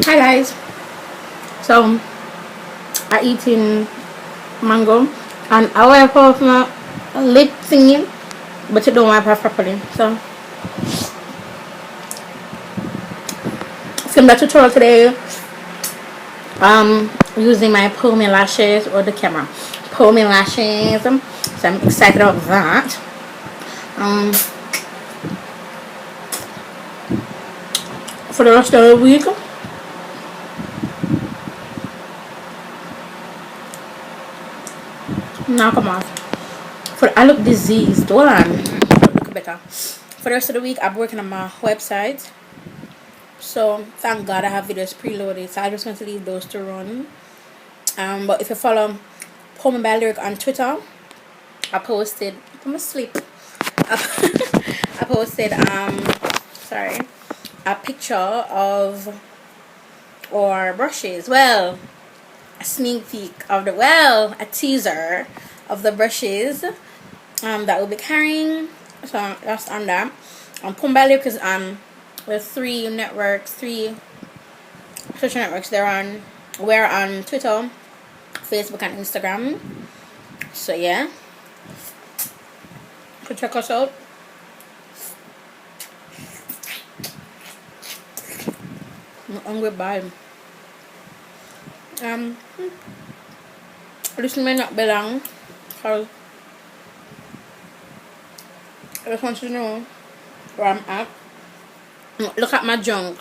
Hi guys. So I eating mango and I wipe off my lip thingy, but you don't wipe off properly. So film that tutorial today. Using my Pull Me lashes or the camera. Pull Me lashes. So I'm excited about that. For the rest of the week. Now come on. I look diseased. Hold on. Look better. For the rest of the week, I'm working on my website. So thank God I have videos preloaded. So I just want to leave those to run. But if you follow Pull Me by Lyric on Twitter, I posted. I'm asleep. I posted sorry, a picture of our brushes. Well, a sneak peek of a teaser of the brushes that we'll be carrying. So that's on that. Pull Me by Lyric is with three social networks. We're on Twitter, Facebook, and Instagram. So yeah, so check us out. I'm hungry bad. This may not be long because I just want you to know where I'm at. Look at my junk.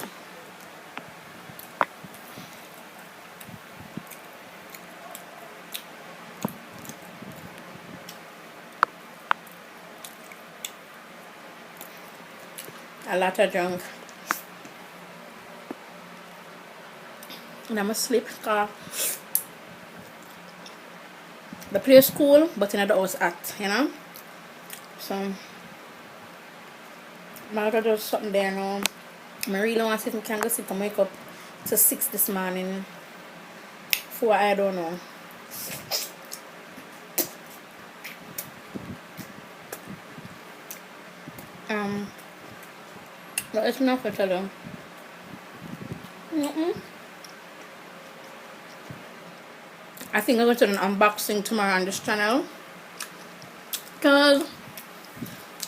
A lot of junk. And I'm asleep because the place cool, but in the house hot, So I'm gonna do something there now. I really want to see if I can go sleep and wake up to 6 this morning. 4, I don't know. But it's enough to tell them. I think I'm going to do an unboxing tomorrow on this channel. Because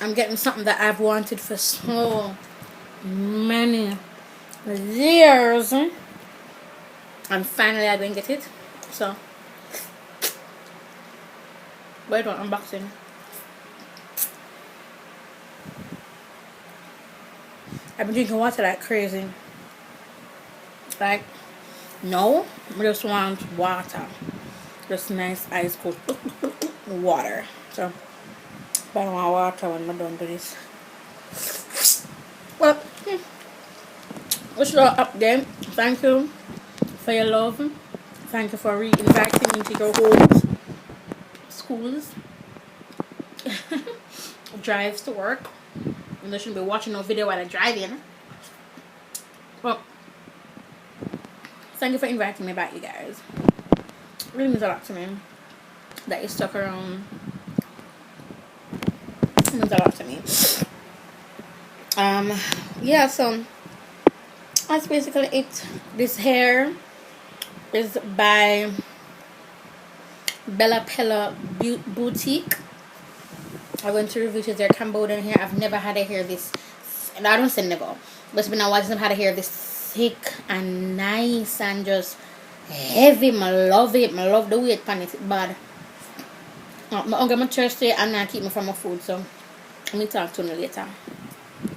I'm getting something that I've wanted for so many years. And finally I'm going to get it. So, wait on unboxing. I've been drinking water like crazy. Like, no, I just want water. Just nice ice cold water. So, but I don't want water when I'm done with this. Well, what's your update? Thank you for your love. Thank you for re-inviting me to your homes, schools, drives to work. And I shouldn't be watching no video while I'm driving. Well, thank you for inviting me back, you guys. It really means a lot to me that you stuck around. It means a lot to me. Yeah, so that's basically it. This hair is by Bella Pella Boutique. I went to review their Cambodian hair. I've never had a hair this, and I don't say never, but it's been a while since I've had a hair this thick and nice and just heavy. I love it. I love the weight on it. It's bad. I'm hungry, I'm thirsty, and I keep me from my food, so let me talk to you later.